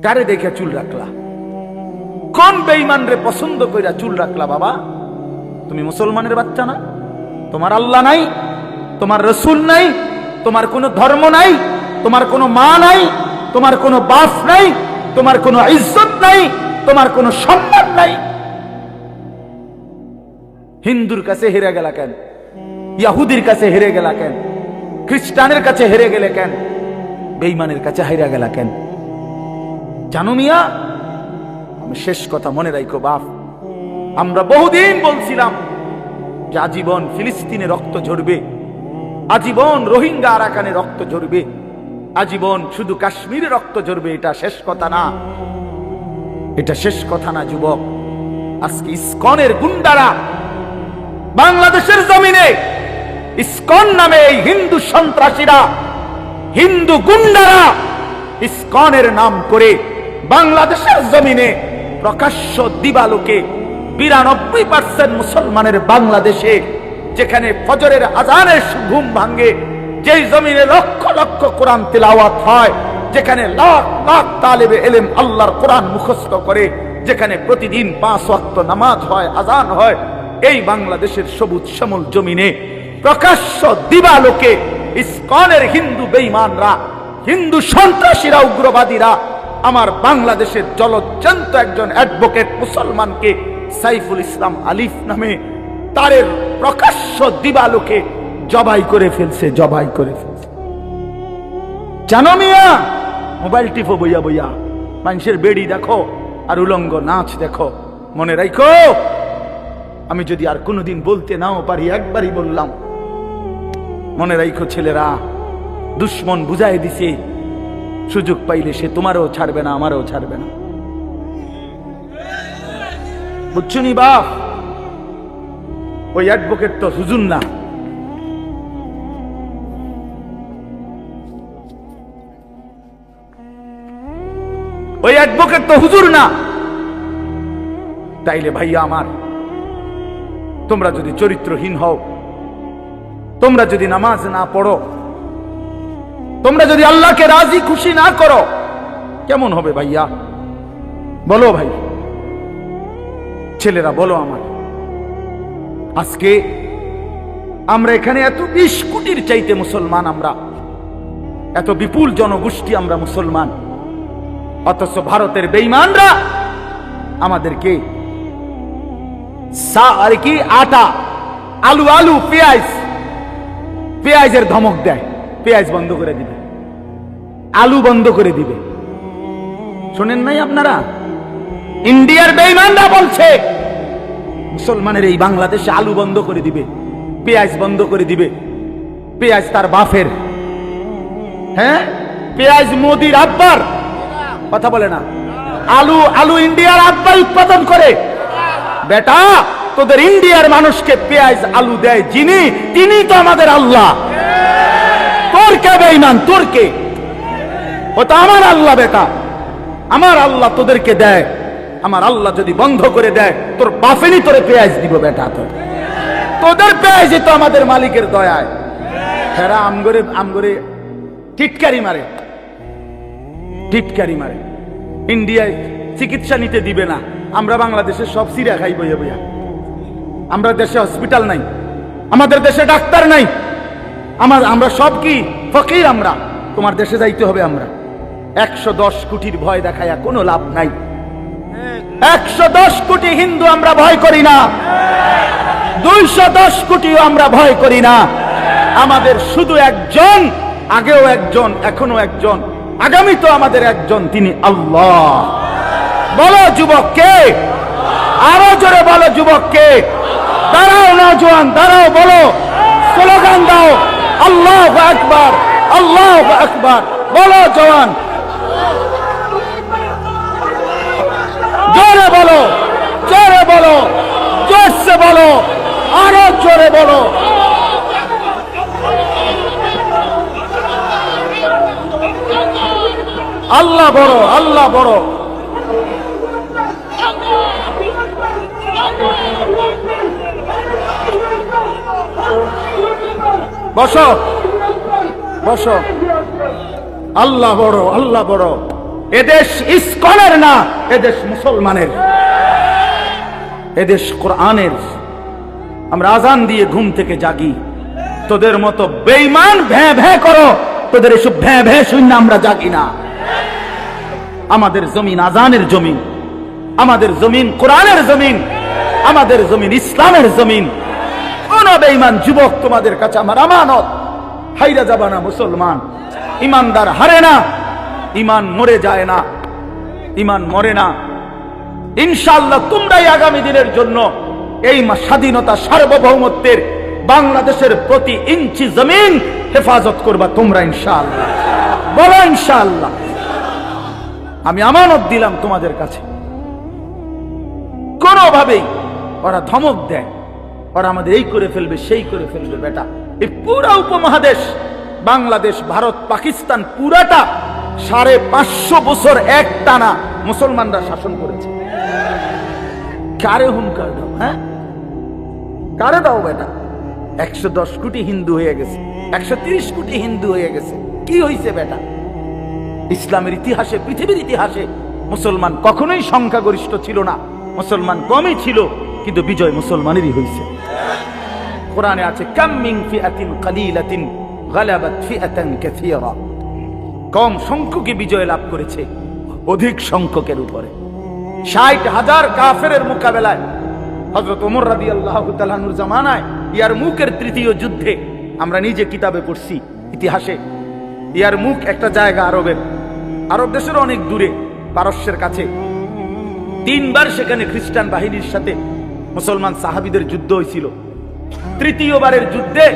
কারে দেখে চুল রাখলা? কোন বেঈমান রে পছন্দ কইরা চুল রাখলা? বাবা, তুমি মুসলমানের বাচ্চা না? তোমার আল্লাহ নাই, তোমার রসুল নাই, তোমার কোনো ধর্ম নাই, তোমার কোনো মা নাই, তোমার কোনো বাপ নাই, তোমার কোনো ইজ্জত নাই, তোমার কোনো সম্মান নাই। হিন্দুর কাছে হেরে গেলা কেন? ইহুদির কাছে হেরে গেলা কেন? খ্রিস্টানের কাছে হেরে গেলে কেন? বেঈমানের কাছে হেরে গেলা কেন? জানো মিয়া, আমি শেষ কথা মনে রাখো বাপ, আমরা বহুদিন বলছিলাম যে আজীবন ফিলিস্তিনে রক্ত ঝরবে, আজীবন রোহিঙ্গা আরাকানে রক্ত ঝরবে, আজীবন শুধু কাশ্মীরে রক্ত ঝরবে। এটা শেষ কথা না, এটা শেষ কথা না যুবক। আজকে ইসকনের গুন্ডারা বাংলাদেশের জমিনে, ইসকন নামে এই হিন্দু সন্ত্রাসীরা, হিন্দু গুন্ডারা ইসকনের নাম করে বাংলাদেশের জমিনে প্রকাশ্য দিবালোকে 92% মুসলমানের বাংলাদেশে, যেখানে ফজরের আজানের ঘুম ভাঙ্গে, যেই জমিনে লক্ষ লক্ষ কোরআন তিলাওয়াত হয়, যেখানে লাখ লাখ তালেবে ইলম আল্লাহর কোরআন মুখস্থ করে, যেখানে প্রতিদিন 5 ওয়াক্ত নামাজ হয়, আজান হয়, এই বাংলাদেশের সবুজ শ্যামল জমিনে প্রকাশ্য দিবালোকে ইসকনের হিন্দু বেঈমানরা, হিন্দু সন্ত্রাসীরা, উগ্রবাদীরা আমার বাংলাদেশের জলজ্জান্ত একজন অ্যাডভোকেট মুসলমানকে সাইফুল ইসলাম আলিফ নামে তারের প্রকাশ্য দিবালোকে জবাই করে ফেলছে, জবাই করে ফেলছে। জানো মিয়া, মোবাইল টিপো বইয়া বইয়া, মানুষের বেড়ি দেখো আর উলঙ্গ নাচ দেখো। মনে রাখো, আমি যদি আর কোনোদিন বলতে নাও পারি, একবারই বললাম, মনে রাখো ছেলেরা, দুশ্মন বুঝাই দিছে, সুযোগ পাইলে সে তোমারও ছাড়বে না, আমারও ছাড়বে না। বুঝছনি বাপ? ওই অ্যাডভোকেট তো হুজুর না, ওই অ্যাডভোকেট তো হুজুর না। তাইলে ভাইয়া আমার, তোমরা যদি চরিত্রহীন হও, তোমরা যদি নামাজ না পড়ো, তোমরা যদি আল্লাহকে রাজি খুশি না করো, কেমন হবে ভাইয়া? বলো ভাই, ছেলেরা বলো আমার। আজকে আমরা এখানে এত 20 কোটির চাইতে মুসলমান, আমরা এত বিপুল জনগোষ্ঠী, আমরা মুসলমান, অথচ ভারতের বেঈমানরা আমাদেরকে আর কি আটা, আলু আলু, পেঁয়াজ, পেঁয়াজের ধমক দেয়, পেঁয়াজ বন্ধ করে দিবে, আলু বন্ধ করে দিবে। শোনেন নাই আপনারা? ইন্ডিয়ার বেঈমানরা বলছে মুসলমানের এই বাংলাদেশে আলু বন্ধ করে দিবে, পেঁয়াজ বন্ধ করে দিবে। পেঁয়াজ তার বাপের, হ্যাঁ, পেঁয়াজ মোদির আব্বার, কথা বলে না। আলু, আলু ইন্ডিয়ার আব্বা উৎপাদন করে। বেটা, তোদের ইন্ডিয়ার মানুষকে পেঁয়াজ আলু দেয় যিনি, তিনি তো আমাদের আল্লাহ। তোর কে বেঈমান? তোর কে? ও তো আমার আল্লাহ বেটা, আমার আল্লাহ তোদেরকে দেয়। আমার আল্লাহ যদি বন্ধ করে দেয়, তোর বাপেরই তোরে পেঁয়াজ দিব বেটা। তোদের পেঁয়াজই তো আমাদের মালিকের দয়ায়। হেরা আমগরে আমগরে টিটকারি মারে, টিটকারি মারে। ইন্ডিয়ায় চিকিৎসা নিতে দিবে না, আমরা বাংলাদেশে সব সিরা খাই বইয়া বইয়া। আমরা দেশে হসপিটাল নাই, আমাদের দেশে ডাক্তার নাই, আমরা সব কি ফকির। আমরা তোমার দেশে যাইতে হবে। আমরা 110 কোটির ভয় দেখায়া কোনো লাভ নাই। 110 কোটি হিন্দু আমরা ভয় করি না, 210 কোটিও আমরা ভয় করি না। আমাদের শুধু একজন, আগেও একজন, এখনো একজন, আগামী তো আমাদের একজন, তিনি আল্লাহ। বলো যুবককে, আরো জোরে বলো যুবককে। দাঁড়াও নওজোয়ান, দাঁড়াও, বলো, স্লোগান দাও, আল্লাহু আকবার, আল্লাহু আকবার। বলো জওয়ান, জোরে বলো, জোরে বলো, জোরসে বলো, আরো জোরে বলো। আল্লাহ বড়, আল্লাহ বড়। বসো, বসো। আল্লাহ বড়, আল্লাহ বড়। এদেশ ইসকনের না, এদেশ মুসলমানের, এদেশ কোরআনের। আমরা আজান দিয়ে ঘুম থেকে জাগি, তোদের মতো বেঈমান ভ্যাঁ ভ্যাঁ করো, তোদের এসব ভ্যাঁ ভ্যাঁ শূন্য আমরা জাগি না। আমাদের জমিন আজানের জমিন, আমাদের জমিন কোরআনের জমিন, আমাদের জমিন ইসলামের জমিন। কোন বেঈমান যুবক তোমাদের কাছে আমার আমানত। হাইরা যাবা না মুসলমান। ইমানদার হারে না, ইমান মরে যায় না, ইমান মরে না। ইনশাআল্লাহ তোমরাই আগামী দিনের জন্য এই স্বাধীনতা সার্বভৌমত্বের বাংলাদেশের প্রতি ইঞ্চি জমিন হেফাজত করবা তোমরা ইনশাআল্লাহ। বলো ইনশাআল্লাহ। আমি আমানত দিলাম তোমাদের কাছে। কোনোভাবেই ওরা ধমক দেয়, ওরা আমাদের এই করে ফেলবে সেই করে ফেলবে। বেটা, এই পুরা উপমহাদেশ বাংলাদেশ, ভারত, পাকিস্তান পুরাটা 550 বছর এক টানা মুসলমানরা শাসন করেছে। কারে হুঙ্কার দাও? হ্যাঁ, কারে দাও বেটা? 110 কোটি হিন্দু হয়ে গেছে, 130 কোটি হিন্দু হয়ে গেছে। কি হয়েছে বেটা? ইসলামের ইতিহাসে, পৃথিবীর ইতিহাসে মুসলমান কখনোই সংখ্যাগরিষ্ঠ ছিল না, মুসলমান কমই ছিল, কিন্তু বিজয় মুসলমানেরই হয়েছে। কোরআনে আছে কাম মিন ফিআতিন কালিলাতিন গালাবাত ফিআতান কাসীরা। কম সংখ্যকে বিজয় লাভ করেছে অধিক সংখ্যকের উপরে। 60,000 কাফেরের মোকাবেলায় হযরত ওমর রাদিয়াল্লাহু তাআলা আনহুর জামানায় ইয়ারমুকের তৃতীয় যুদ্ধে, আমরা নিজে কিতাবে পড়ছি ইতিহাসে, ইয়ারমুক একটা জায়গা আরবের, আরব দেশের অনেক দূরে, পারস্যের কাছে। 3 বার সেখানে খ্রিস্টান বাহিনীর সাথে মুসলমান সাহাবীদের যুদ্ধ হয়েছিল। তৃতীয়বারের যুদ্ধে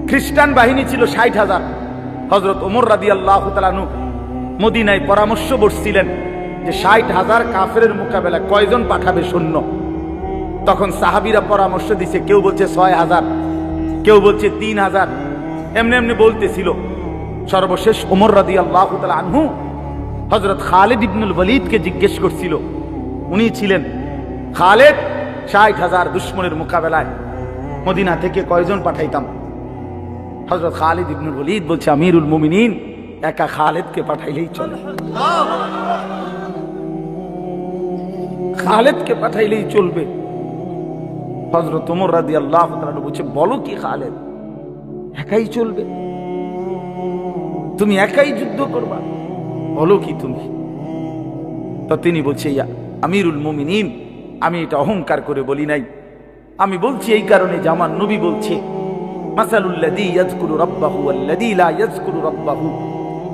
খ্রিস্টান বাহিনী ছিল 60,000। হযরত ওমর রাদিয়াল্লাহু তাআলা আনহু মদিনায় পরামর্শ বসছিলেন যে 60,000 কাফেরের মোকাবেলায় কয়জন পাঠাবে সৈন্য। তখন সাহাবীরা পরামর্শ দিছে, কেউ বলছে 6,000, কেউ বলছে 3,000, এমনি এমনি বলতেছিল। সর্বশেষ ওমর রাদিয়াল্লাহু তাআলা আনহু হযরত খালিদ ইবনুল ওয়ালিদকে জিজ্ঞেস করছিল। উনি ছিলেন খালিদ, 60,000 দুশমনের মোকাবেলায় মদিনা থেকে কয়জন পাঠাইতাম? হযরত খালিদ ইবনুল ওয়ালিদ বলছে, আমিরুল মুমিনিন, একা খালিদকে পাঠাইলেই চলে, খালিদকে পাঠাইলেই চলবে। হযরত ওমর রাদিয়াল্লাহু তাআলা বলছে, বলো কি খালিদ, একাই চলবে? তুমি একাই যুদ্ধ করবা? বলো কি তুমি? তো তিনি বলছে, ইয়া আমিরুল মুমিনিন, আমি এটা অহংকার করে বলি নাই, আমি বলছি এই কারণে যে আমার নবী বলছে, মাসালুল লাযী ইয়াযকুরু রাব্বাহু ওয়াল্লাযী লা ইয়াযকুরু রাব্বাহু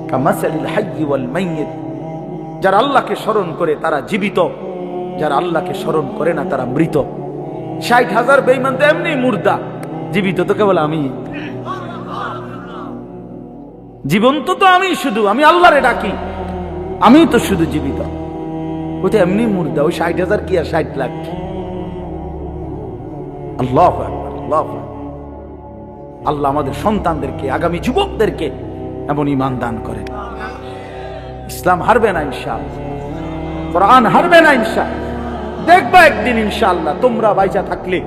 কামাসালিল হায়্যি ওয়াল মাইয়িত। যারা আল্লাহকে স্মরণ করে তারা জীবিত, যারা আল্লাহকে স্মরণ করে না তারা মৃত। 60,000 বেঈমান তো এমনি মুর্দা, জীবিত তো কেবল আমি, জীবন্ত তো আমি, শুধু আমি আল্লাহরে ডাকি, আমি তো শুধু জীবিত। ওই তো এমনি মুর্দা, ওই 60,000 কি আর 60 লাখ? আল্লাহু আকবার, আল্লাহু আকবার। আল্লাহ আমাদের সন্তানদেরকে, আগামী যুবকদেরকে এমন ঈমান দান করেন। ইসলাম হারবে না ইনশাআল্লাহ, কোরআন হারবে না ইনশাআল্লাহ। দেখবা একদিন ইনশাআল্লাহ, তোমরা বাইচা থাকলে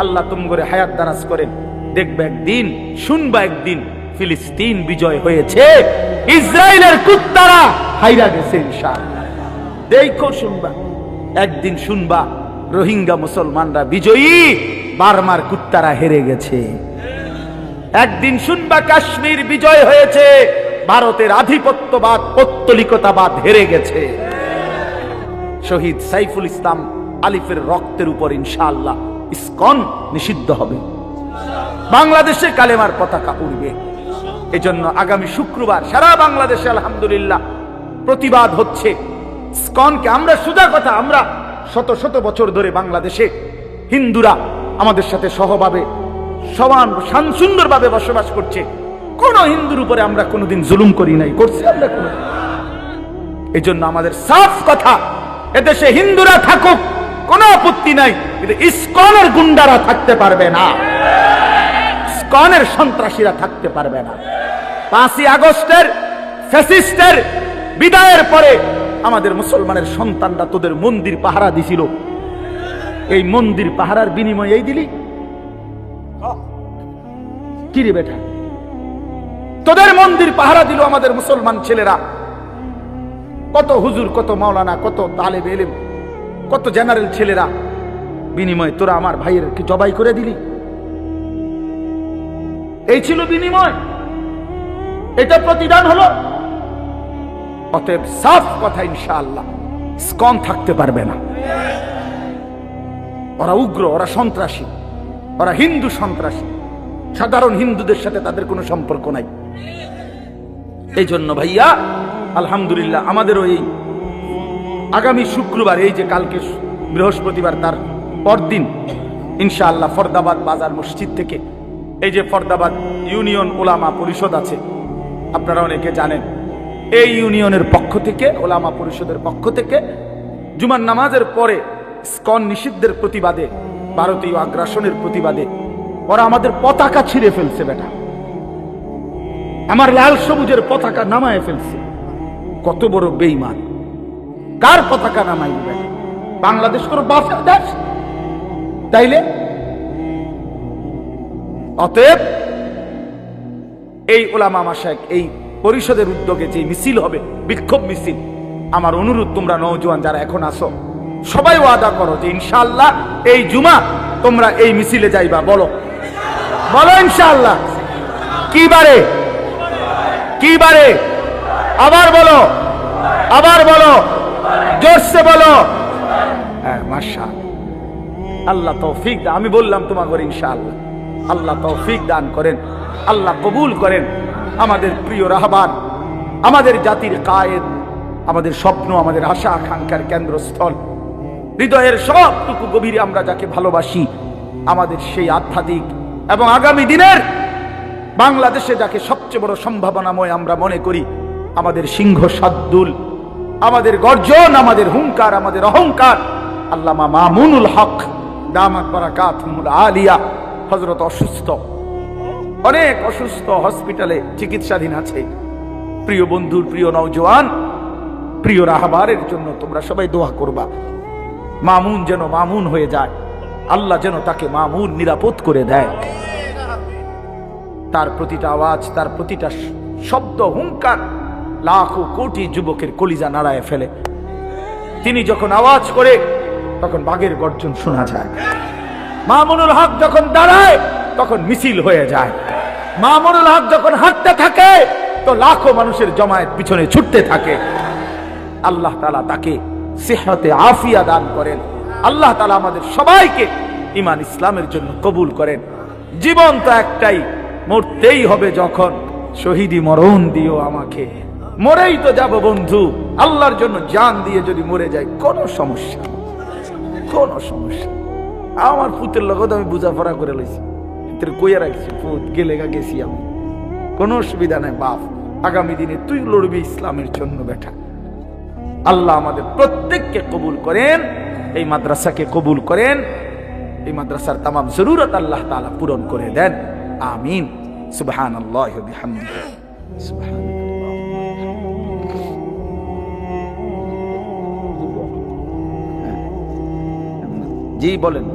আল্লাহ তোমাদের হায়াত দারাজ করেন, দেখবে একদিন, শুনবা একদিন ফিলিস্তিন বিজয় হয়েছে, ইসরায়েলের কুত্তারা হাইরা গেছে ইনশাআল্লাহ। দেখো, শুনবা একদিন, শুনবা রোহিঙ্গা মুসলমানরা বিজয়ী, বার্মার কুত্তারা হেরে গেছে। একদিন শুনবা কাশ্মীর বিজয় হয়েছে, ভারতের আধিপত্যবাদ, পৌত্তলিকতাবাদ হেরে গেছে। শহীদ সাইফুল ইসলাম আলিফের রক্তের উপর ইনশাআল্লাহ ইসকন নিষিদ্ধ হবে, বাংলাদেশে কালেমার পতাকা উড়বে। এজন্য আগামী শুক্রবার সারা বাংলাদেশে আলহামদুলিল্লাহ প্রতিবাদ হচ্ছে ইসকনকে। আমরা সোজা কথা, আমরা শত শত বছর ধরে বাংলাদেশে হিন্দুরা আমাদের সাথে সহভাবে সমান সুন্দরভাবে বসবাস করছে। কোন হিন্দুর উপরে আমরা কোনোদিন জুলুম করি নাই, করছি আমরা কোন? এই জন্য আমাদের সাফ কথা, এদেশে হিন্দুরা থাকুক কোনো আপত্তি নাই, কিন্তু ইসকনের গুন্ডারা থাকতে পারবে না, ইসকনের সন্ত্রাসীরা থাকতে পারবে না। 5ই আগস্টের ফ্যাসিস্টের বিদায়ের পরে আমাদের মুসলমানের সন্তানরা তোদের মন্দির পাহারা দিছিল, এই মন্দির পাহারার বিনিময়ে এই দিলি কি রে বেটা? তোদের মন্দির পাহারা দিল আমাদের মুসলমান ছেলেরা, কত হুজুর, কত মাওলানা, কত তালেব ইলম, কত জেনারেল ছেলেরা, বিনিময়ে তোরা আমার ভাইয়ের কি জবাই করে দিলি? এই ছিল বিনিময়, এটা প্রতিদান হলো। অতএব সাফ কথা, ইনশাআল্লাহ ইসকন থাকতে পারবে না। ওরা উগ্র, ওরা সন্ত্রাসী, ওরা হিন্দু সন্ত্রাসী। সাধারণ হিন্দুদের সাথে তাদের কোনো সম্পর্ক নাই। এই জন্য ভাইয়া আলহামদুলিল্লাহ আমাদেরও এই আগামী শুক্রবার, এই যে কালকে বৃহস্পতিবার, তার পরদিন ইনশাআল্লাহ ফরদাবাদ বাজার মসজিদ থেকে, এই যে ফরদাবাদ ইউনিয়ন ওলামা পরিষদ আছে, আপনারা অনেকে জানেন, এই ইউনিয়নের পক্ষ থেকে, ওলামা পরিষদের পক্ষ থেকে জুমার নামাজের পরে ইসকন নিষিদ্ধের প্রতিবাদে, ভারতীয় আগ্রাসনের প্রতিবাদে ওরা আমাদের পতাকা ছিঁড়ে ফেলছে। বেটা, আমার লাল সবুজের পতাকা নামায় ফেলছে। কত বড় বেঈমান! কার পতাকা নামাইবে? বেটা, বাংলাদেশ তোর বাপের দেশ তাইলে? অতএব এই ওলামা মাশায়েখ, এই পরিষদের উদ্যোগে যে মিছিল হবে, বিক্ষোভ মিছিল, আমার অনুরোধ, তোমরা নওজোয়ান যারা এখন আসো, সবাই ওয়াদা করো যে ইনশাআল্লাহ এই জুমা তোমরা এই মিছিলে যাইবা। বলো বলো ইনশাআল্লাহ। কি বারে? কি বারে? আবার বলো, আবার বলো, জোরসে বলো। হ্যাঁ, মাশাআল্লাহ, আল্লাহ তৌফিক দান। আমি বললাম তোমাকে ইনশাআল্লাহ আল্লাহ তৌফিক দান করেন, আল্লাহ কবুল করেন। আমাদের প্রিয় রাহবার, আমাদের জাতির কায়েদ, আমাদের স্বপ্ন, আমাদের আশা আকাঙ্ক্ষার কেন্দ্রস্থল, হৃদয়ের সবটুকু গভীরে আমরা যাকে ভালোবাসি, আমাদের সেই আধ্যাত্মিক এবং আগামী দিনের বাংলাদেশে যাকে সবচেয়ে বড় সম্ভাবনাময় আমরা মনে করি, আমাদের সিংহ শার্দুল, আমাদের গর্জন, আমাদের হুঙ্কার, আমাদের অহংকার, আল্লামা মামুনুল হক দামাত বারাকাতুহুল আলিয়া হযরত অসুস্থ, অনেক অসুস্থ, হসপিটালে চিকিৎসাধীন আছে। প্রিয় বন্ধু, প্রিয় নওজোয়ান, প্রিয় রাহবারের জন্য তোমরা সবাই দোয়া করবা, মামুন যেন মামুন হয়ে যায়, আল্লাহ যেন তাকে মামুন নিরাপদ করে দেয়। তার প্রতিটা আওয়াজ, তার প্রতিটা শব্দ, হুঙ্কার লাখো কোটি যুবকের কলিজা নাড়ায় ফেলে। তিনি যখন আওয়াজ করে তখন বাঘের গর্জন শোনা যায়। মামুনুল হক যখন দাঁড়ায় তখন মিছিল হয়ে যায়। মামুনুল হক যখন হাঁটতে থাকে তো লাখো মানুষের জমায়েত পিছনে ছুটতে থাকে। আল্লাহ তাআলা তাকে সিহতে আফিয়া দান করেন। আল্লাহ তাআলা আমাদের সবাইকে ঈমান ইসলামের জন্য কবুল করেন। জীবন তো একটাই, মরতেই হবে যখন, শহীদি মরণ দিও আমাকে। মরেই তো যাব বন্ধু, আল্লাহর জন্য জান দিয়ে যদি মরে যাই কোনো সমস্যা, কোনো সমস্যা। আমার পুতের লগত আমি বুঝাপড়া করে লইছি, কইয়া রাখছি, পুত গেলে গেছি আমি, কোনো অসুবিধা নাই বাপ, আগামী দিনে তুই লড়বি ইসলামের জন্য বেটা। আল্লাহ আমাদের প্রত্যেককে কবুল করেন, এই মাদ্রাসাকে কবুল করেন, এই মাদ্রাসার তামাম জরুরত আল্লাহ তাআলা পূরণ করে দেন। আমিন। সুবহানাল্লাহি ওয়া বিহামদিহি। জি বলেন।